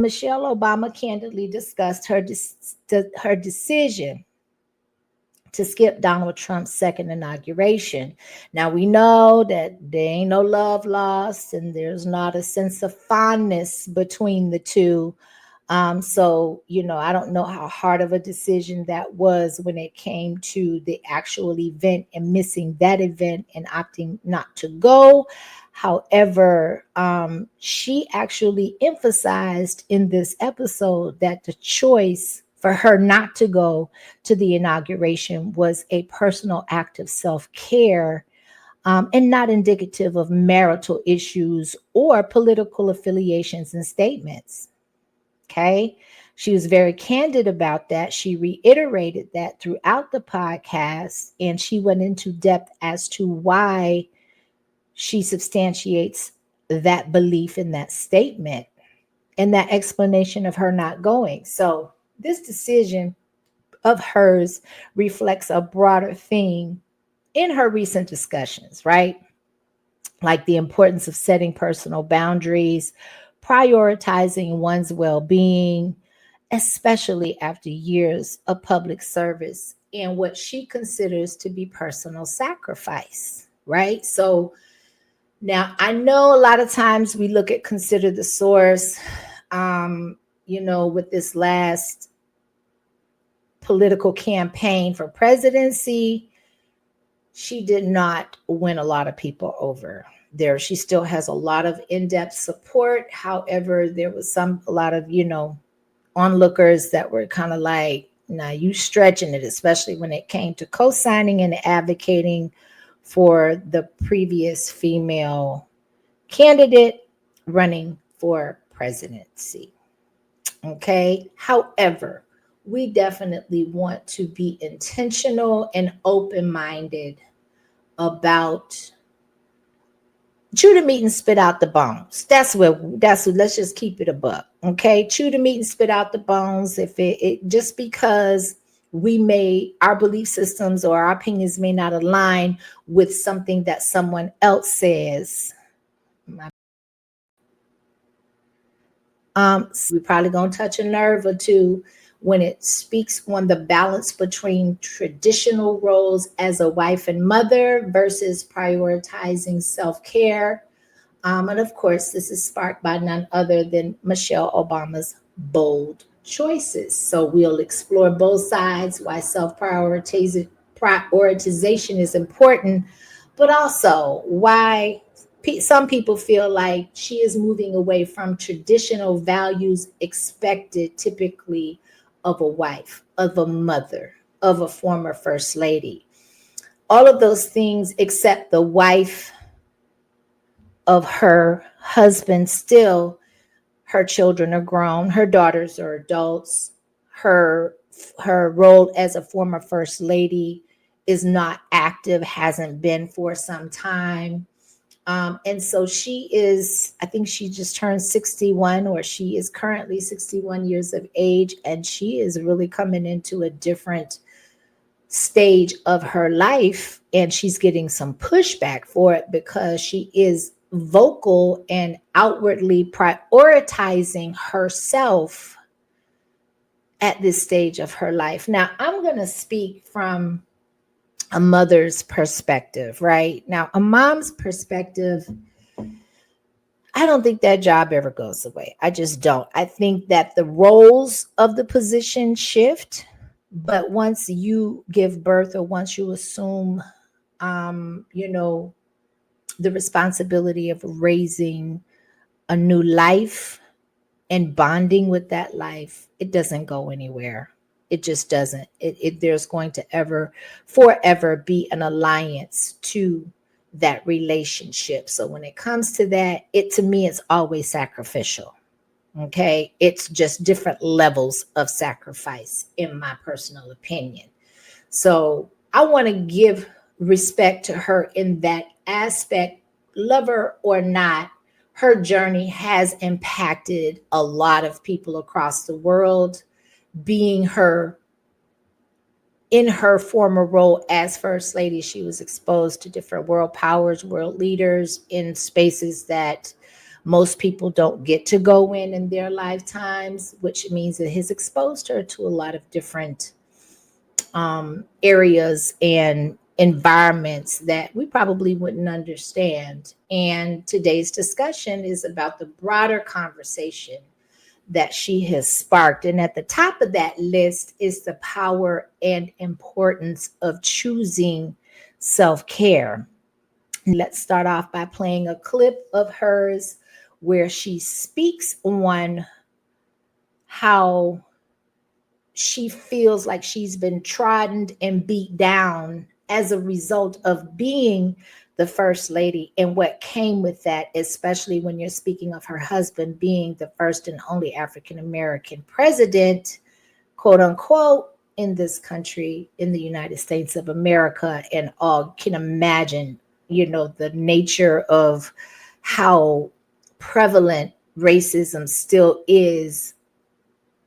Michelle Obama candidly discussed her decision to skip Donald Trump's second inauguration. Now, we know that there ain't no love lost and there's not a sense of fondness between the two. So, I don't know how hard of a decision that was when it came to the actual event and missing that event and opting not to go. However, she actually emphasized in this episode that the choice for her not to go to the inauguration was a personal act of self-care, and not indicative of marital issues or political affiliations and statements. Okay. She was very candid about that. She reiterated that throughout the podcast, and she went into depth as to why she substantiates that belief in that statement and that explanation of her not going. So this decision of hers reflects a broader theme in her recent discussions, right? Like the importance of setting personal boundaries, prioritizing one's well-being, especially after years of public service and what she considers to be personal sacrifice, right? So now I know a lot of times we look at consider the source, with this last political campaign for presidency, she did not win a lot of people over. She still has a lot of in-depth support. However, there was a lot of, onlookers that were kind of like, now you stretching it, especially when it came to co-signing and advocating for the previous female candidate running for presidency. Okay. However, we definitely want to be intentional and open-minded about chew the meat and spit out the bones. That's what, let's just keep it a buck. Okay. Chew the meat and spit out the bones. If it just because our belief systems or our opinions may not align with something that someone else says. We're probably going to touch a nerve or two when it speaks on the balance between traditional roles as a wife and mother versus prioritizing self-care. And of course, this is sparked by none other than Michelle Obama's bold choices. So we'll explore both sides, why self-prioritization is important, but also why some people feel like she is moving away from traditional values expected typically of a wife, of a mother, of a former first lady. All of those things except the wife of her husband. Still, her children are grown. Her daughters are adults. Her role as a former first lady is not active, hasn't been for some time. And so I think she just turned 61, or she is currently 61 years of age, and she is really coming into a different stage of her life, and she's getting some pushback for it because she is vocal and outwardly prioritizing herself at this stage of her life. Now, I'm going to speak from a mother's perspective, right? Now, a mom's perspective, I don't think that job ever goes away. I just don't. I think that the roles of the position shift, but once you give birth or once you assume, the responsibility of raising a new life and bonding with that life, it doesn't go anywhere. It just doesn't. There's going to forever be an alliance to that relationship. So when it comes to that, to me, it's always sacrificial. Okay. It's just different levels of sacrifice, in my personal opinion. So I want to give respect to her in that aspect. Lover or not, her journey has impacted a lot of people across the world. Being in her former role as First Lady, she was exposed to different world powers, world leaders in spaces that most people don't get to go in their lifetimes, which means that he's exposed her to a lot of different areas and environments that we probably wouldn't understand. And today's discussion is about the broader conversation that she has sparked. And at the top of that list is the power and importance of choosing self-care. Let's start off by playing a clip of hers where she speaks on how she feels like she's been trodden and beat down as a result of being the first lady and what came with that, especially when you're speaking of her husband being the first and only African-American president, quote unquote, in this country, in the United States of America. And all can imagine, the nature of how prevalent racism still is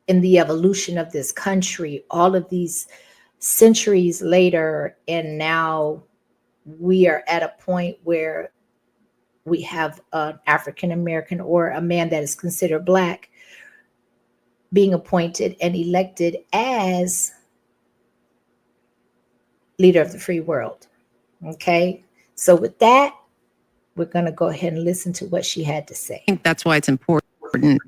in the evolution of this country, all of these centuries later. And now we are at a point where we have an African-American or a man that is considered Black being appointed and elected as leader of the free world. Okay. So with that, we're going to go ahead and listen to what she had to say. I think that's why it's important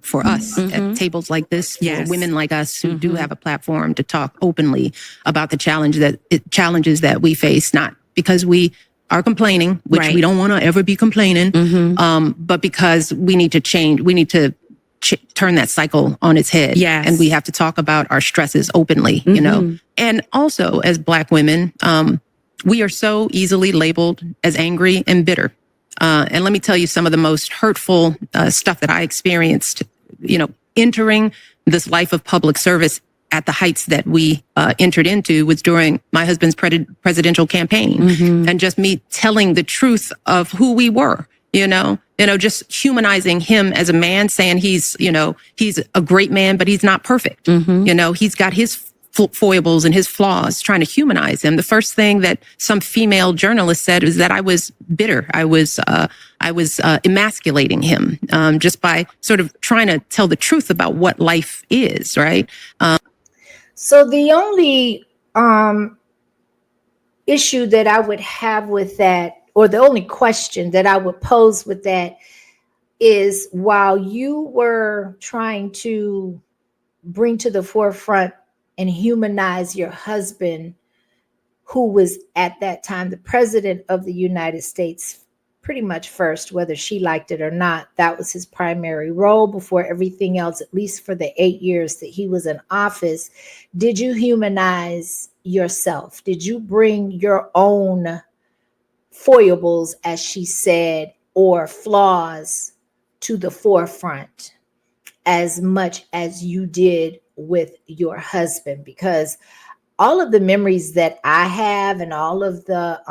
for us at tables like this, for women like us who do have a platform to talk openly about the challenges that we face, not because we are complaining, which we don't want to ever be complaining, but because we need to change. We need to turn that cycle on its head. And we have to talk about our stresses openly, And also, as Black women, we are so easily labeled as angry and bitter. And let me tell you some of the most hurtful stuff that I experienced, entering this life of public service at the heights that we entered into was during my husband's presidential campaign. And just me telling the truth of who we were, just humanizing him as a man, saying he's a great man, but he's not perfect. He's got his foibles and his flaws, trying to humanize him. The first thing that some female journalist said was that I was bitter. I was emasculating him, just by sort of trying to tell the truth about what life is, right? So the only issue that I would have with that, or the only question that I would pose with that, is while you were trying to bring to the forefront and humanize your husband, who was at that time the president of the United States, pretty much first, whether she liked it or not, that was his primary role before everything else, at least for the 8 years that he was in office. Did you humanize yourself? Did you bring your own foibles, as she said, or flaws to the forefront as much as you did with your husband? Because all of the memories that I have and all of the,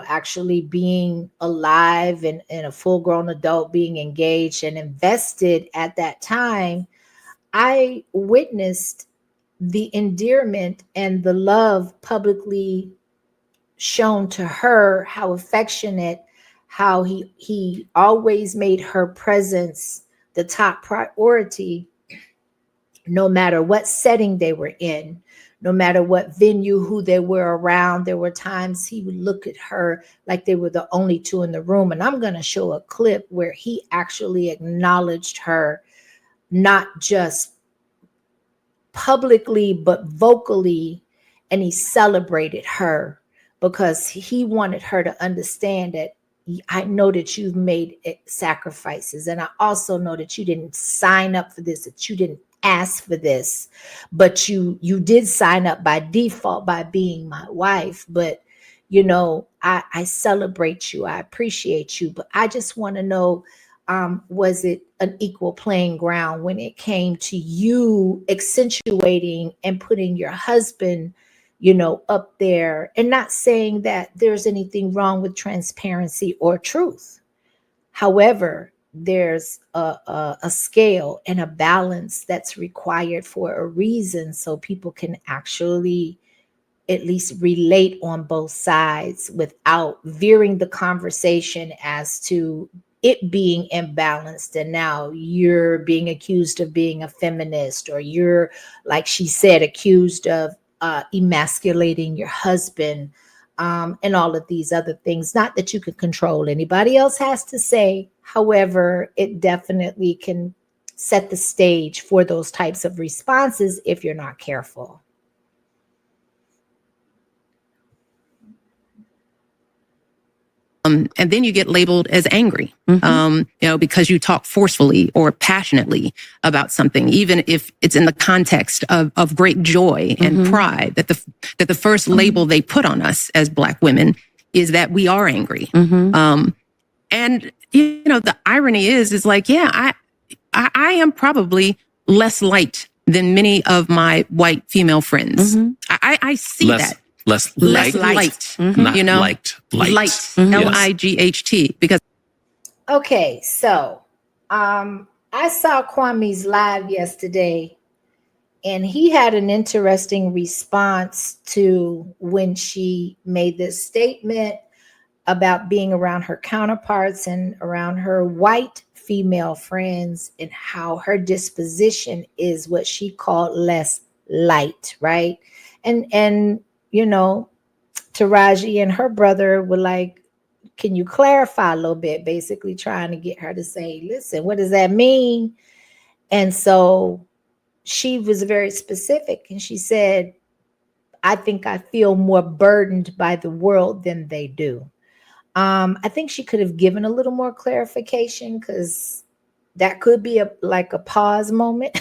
actually being alive and a full grown adult, being engaged and invested at that time, I witnessed the endearment and the love publicly shown to her, how affectionate, how he always made her presence the top priority, no matter what setting they were in, no matter what venue, who they were around. There were times he would look at her like they were the only two in the room. And I'm going to show a clip where he actually acknowledged her, not just publicly, but vocally. And he celebrated her because he wanted her to understand that I know that you've made sacrifices. And I also know that you didn't sign up for this, that you didn't ask for this, but you did sign up by default by being my wife. But, I celebrate you. I appreciate you. But I just want to know, was it an equal playing ground when it came to you accentuating and putting your husband up there, and not saying that there's anything wrong with transparency or truth. However, there's a scale and a balance that's required for a reason, so people can actually at least relate on both sides without veering the conversation as to it being imbalanced, and now you're being accused of being a feminist, or you're, like she said, accused of emasculating your husband, and all of these other things. Not that you can control anybody else has to say. However, it definitely can set the stage for those types of responses if you're not careful. And then you get labeled as angry, because you talk forcefully or passionately about something, even if it's in the context of great joy and pride. That the first label they put on us as Black women is that we are angry. And the irony is like, yeah, I am probably less light than many of my white female friends. I see that. Less light. Not liked. Light. L-I-G-H-T. Because okay, so I saw Kwame's live yesterday, and he had an interesting response to when she made this statement about being around her counterparts and around her white female friends, and how her disposition is what she called less light, right? And Taraji and her brother were like, can you clarify a little bit? Basically trying to get her to say, listen, what does that mean? And so she was very specific, and she said, I think I feel more burdened by the world than they do. I think she could have given a little more clarification, because that could be a pause moment,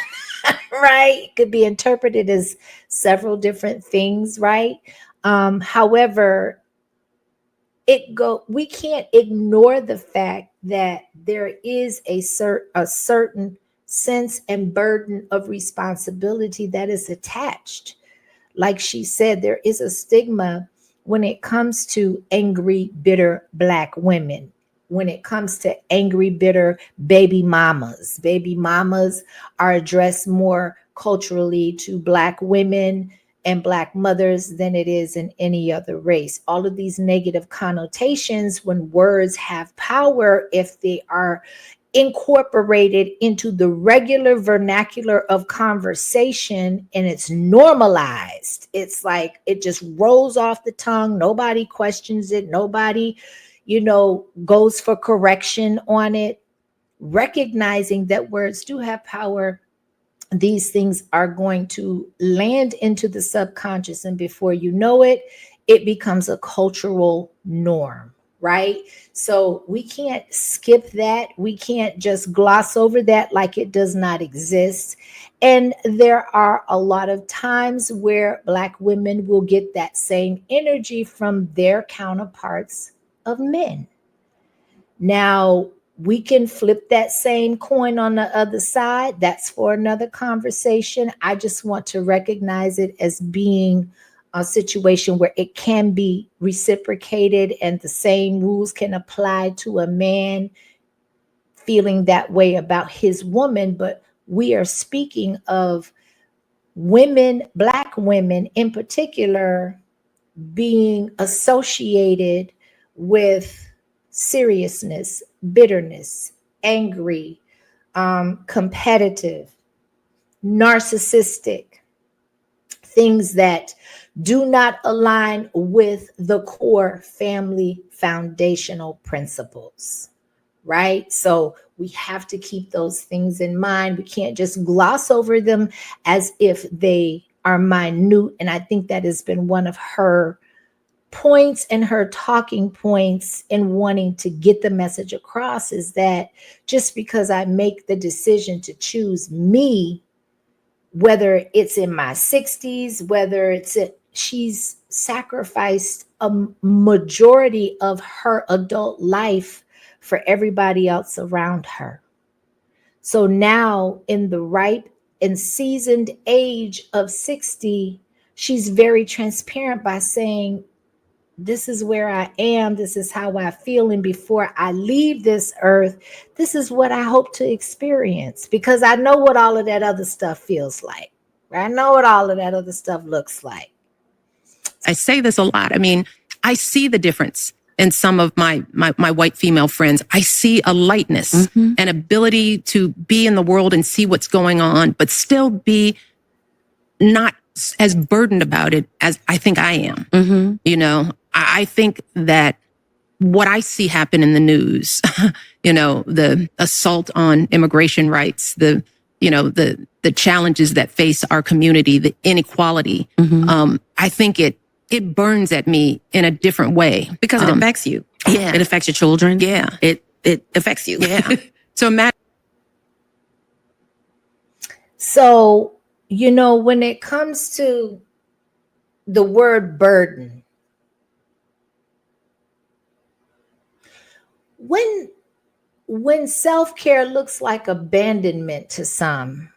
right? It could be interpreted as several different things, right? However, we can't ignore the fact that there is a certain sense and burden of responsibility that is attached. Like she said, there is a stigma when it comes to angry, bitter Black women, when it comes to angry, bitter baby mamas. Baby mamas are addressed more culturally to Black women and Black mothers than it is in any other race. All of these negative connotations, when words have power, if they are incorporated into the regular vernacular of conversation and it's normalized, it's like it just rolls off the tongue. Nobody questions it. Nobody, goes for correction on it. Recognizing that words do have power, these things are going to land into the subconscious, and before you know it, it becomes a cultural norm, right? So we can't skip that. We can't just gloss over that like it does not exist. And there are a lot of times where Black women will get that same energy from their counterparts of men. Now, we can flip that same coin on the other side. That's for another conversation. I just want to recognize it as being a situation where it can be reciprocated, and the same rules can apply to a man feeling that way about his woman. But we are speaking of women, Black women in particular, being associated with seriousness, bitterness, angry, competitive, narcissistic, things that do not align with the core family foundational principles, right? So we have to keep those things in mind. We can't just gloss over them as if they are minute. And I think that has been one of her points and her talking points in wanting to get the message across, is that just because I make the decision to choose me, whether it's in my 60s, she's sacrificed a majority of her adult life for everybody else around her. So now, in the ripe and seasoned age of 60, she's very transparent by saying, this is where I am. This is how I feel. And before I leave this earth, this is what I hope to experience, because I know what all of that other stuff feels like. I know what all of that other stuff looks like. I say this a lot. I mean, I see the difference in some of my white female friends. I see a lightness, an ability to be in the world and see what's going on, but still be not as burdened about it as I think I am. You know, I think that what I see happen in the news, you know, the assault on immigration rights, the challenges that face our community, the inequality, I think it burns at me in a different way. Because it affects you. Yeah. It affects your children. Yeah. It affects you. Yeah. So imagine. So, you know, when it comes to the word burden, when self-care looks like abandonment to some,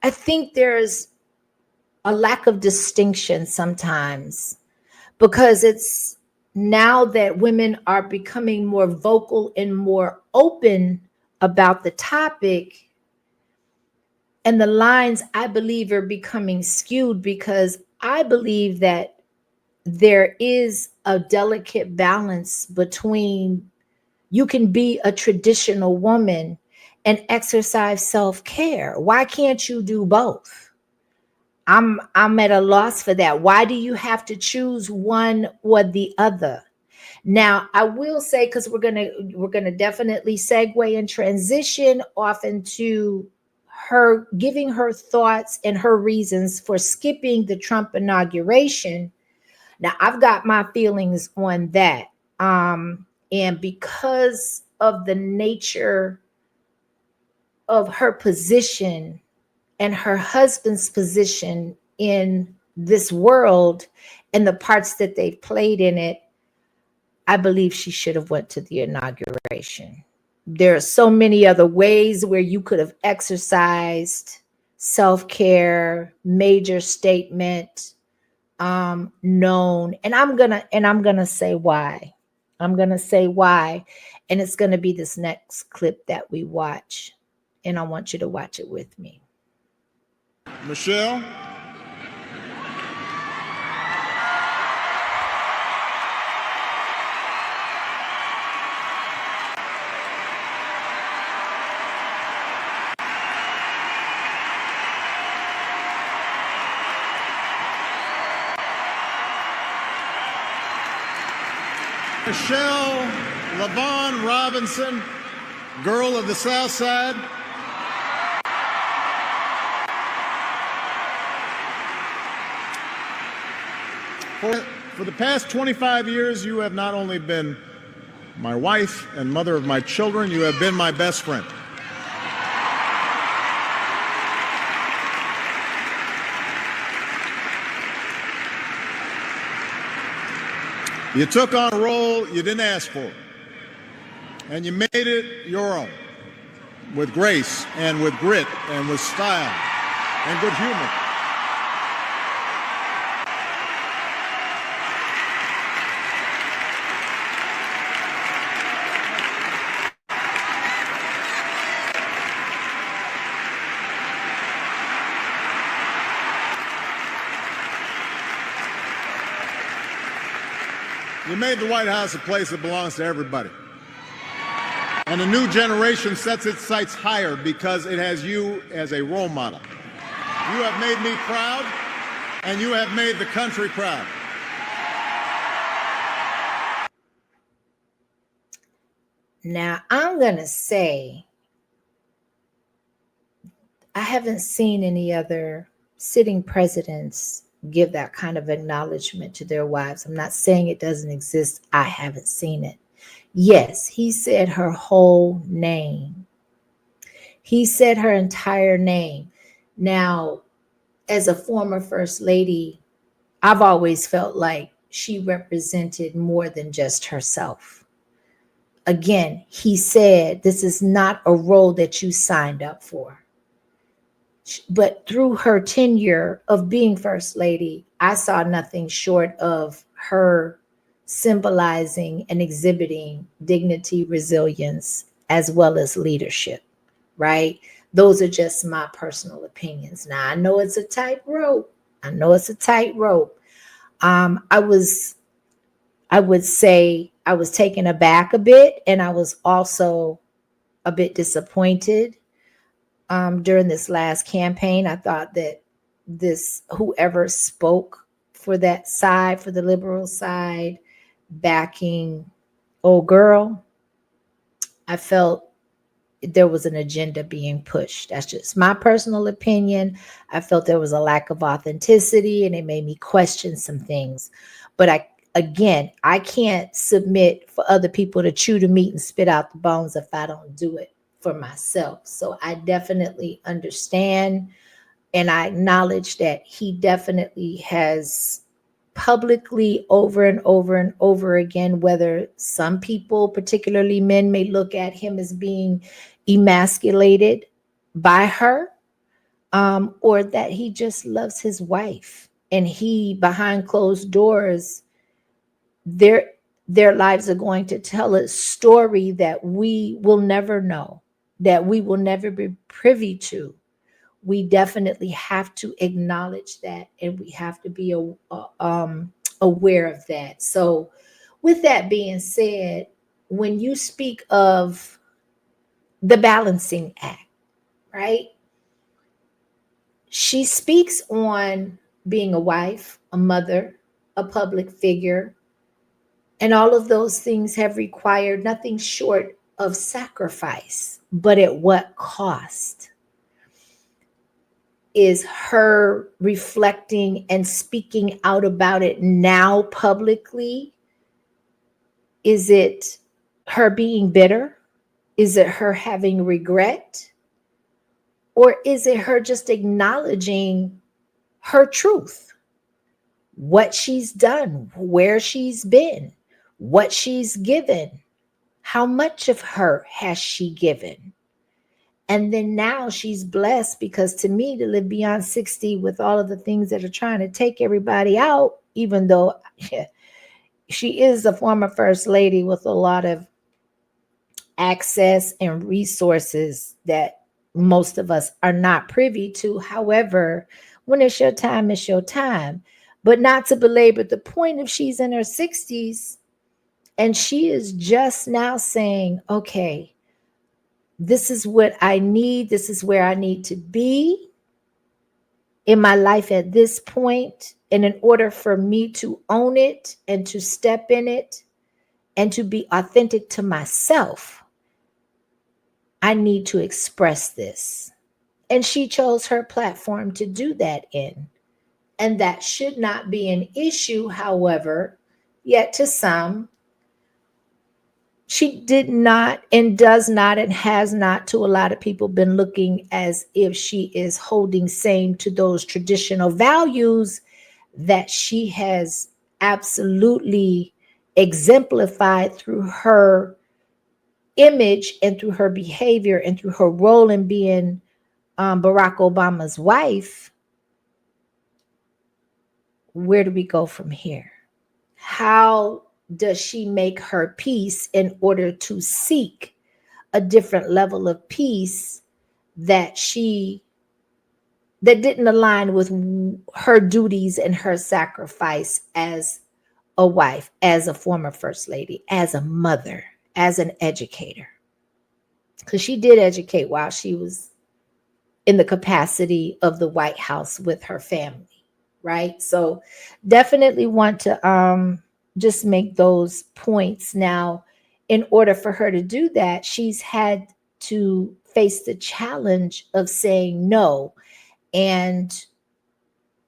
I think there's a lack of distinction sometimes, because it's now that women are becoming more vocal and more open about the topic, and the lines, I believe, are becoming skewed, because I believe that there is a delicate balance between you can be a traditional woman and exercise self-care. Why can't you do both? I'm at a loss for that. Why do you have to choose one or the other? Now, I will say, because we're gonna definitely segue and transition off into her giving her thoughts and her reasons for skipping the Trump inauguration. Now, I've got my feelings on that. And because of the nature of her position and her husband's position in this world and the parts that they've played in it, I believe she should have went to the inauguration. There are so many other ways where you could have exercised self-care, major statement, known, and I'm gonna say why. I'm gonna say why, and it's gonna be this next clip that we watch, and I want you to watch it with me. Michelle. Michelle LaVaughn Robinson, girl of the South Side. For the past 25 years, you have not only been my wife and mother of my children, you have been my best friend. You took on a role you didn't ask for, and you made it your own, with grace and with grit and with style and good humor. You made the White House a place that belongs to everybody. And a new generation sets its sights higher because it has you as a role model. You have made me proud, and you have made the country proud. Now, I'm going to say, I haven't seen any other sitting presidents give that kind of acknowledgement to their wives. I'm not saying it doesn't exist. I haven't seen it. Yes, he said her whole name. He said her entire name. Now, as a former first lady, I've always felt like she represented more than just herself. Again, he said, this is not a role that you signed up for. But through her tenure of being first lady, I saw nothing short of her symbolizing and exhibiting dignity, resilience, as well as leadership, right? Those are just my personal opinions. Now, I know it's a tightrope. I I would say I was taken aback a bit, and I was also a bit disappointed during this last campaign. I thought that whoever spoke for that side, for the liberal side, backing old girl, I felt there was an agenda being pushed. That's just my personal opinion. I felt there was a lack of authenticity, and it made me question some things. But I can't submit for other people to chew the meat and spit out the bones if I don't do it for myself. So I definitely understand, and I acknowledge that he definitely has publicly over and over and over again, whether some people, particularly men, may look at him as being emasculated by her, or that he just loves his wife, and he, behind closed doors, their lives are going to tell a story that we will never know, that we will never be privy to. We definitely have to acknowledge that, and we have to be aware of that. So with that being said, when you speak of the balancing act, right? She speaks on being a wife, a mother, a public figure, and all of those things have required nothing short of sacrifice. But at what cost? Is her reflecting and speaking out about it now publicly? Is it her being bitter? Is it her having regret? Or is it her just acknowledging her truth? What she's done, where she's been, what she's given, how much of her has she given? And then now she's blessed, because to me, to live beyond 60 with all of the things that are trying to take everybody out, even though she is a former first lady with a lot of access and resources that most of us are not privy to. However, when it's your time, it's your time. But not to belabor the point, if she's in her 60s and she is just now saying, okay, this is what I need. This is where I need to be in my life at this point. And in order for me to own it and to step in it and to be authentic to myself, I need to express this. And she chose her platform to do that in. And that should not be an issue. However, yet to some, she did not and does not and has not, to a lot of people, been looking as if she is holding same to those traditional values that she has absolutely exemplified through her image and through her behavior and through her role in being Barack Obama's wife. Where do we go from here? How does she make her peace in order to seek a different level of peace that didn't align with her duties and her sacrifice as a wife, as a former first lady, as a mother, as an educator? Because she did educate while she was in the capacity of the White House with her family, right? So definitely want to just make those points. Now, in order for her to do that, she's had to face the challenge of saying no. And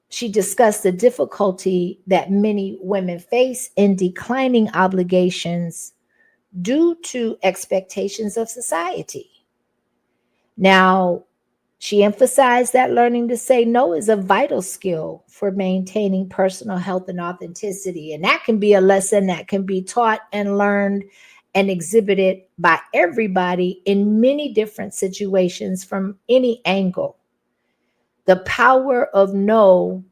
she discussed the difficulty that many women face in declining obligations due to expectations of society. Now, she emphasized that learning to say no is a vital skill for maintaining personal health and authenticity. And that can be a lesson that can be taught and learned and exhibited by everybody in many different situations from any angle. The power of no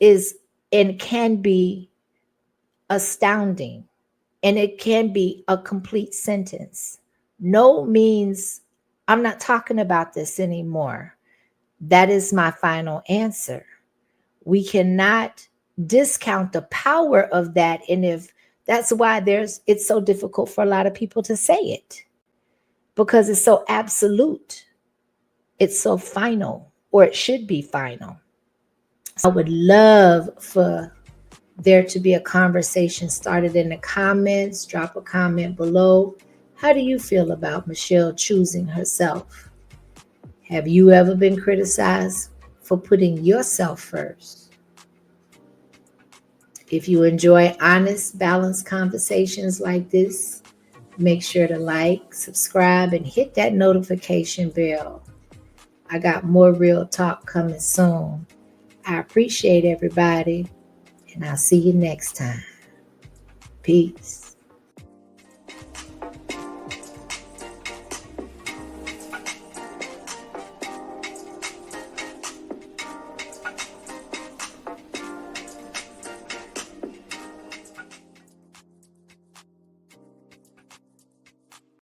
is and can be astounding, and it can be a complete sentence. No means I'm not talking about this anymore. That is my final answer. We cannot discount the power of that. And if that's why it's so difficult for a lot of people to say it, because it's so absolute. It's so final, or it should be final. So I would love for there to be a conversation started in the comments. Drop a comment below. How do you feel about Michelle choosing herself? Have you ever been criticized for putting yourself first? If you enjoy honest, balanced conversations like this, make sure to like, subscribe, and hit that notification bell. I got more real talk coming soon. I appreciate everybody, and I'll see you next time. Peace.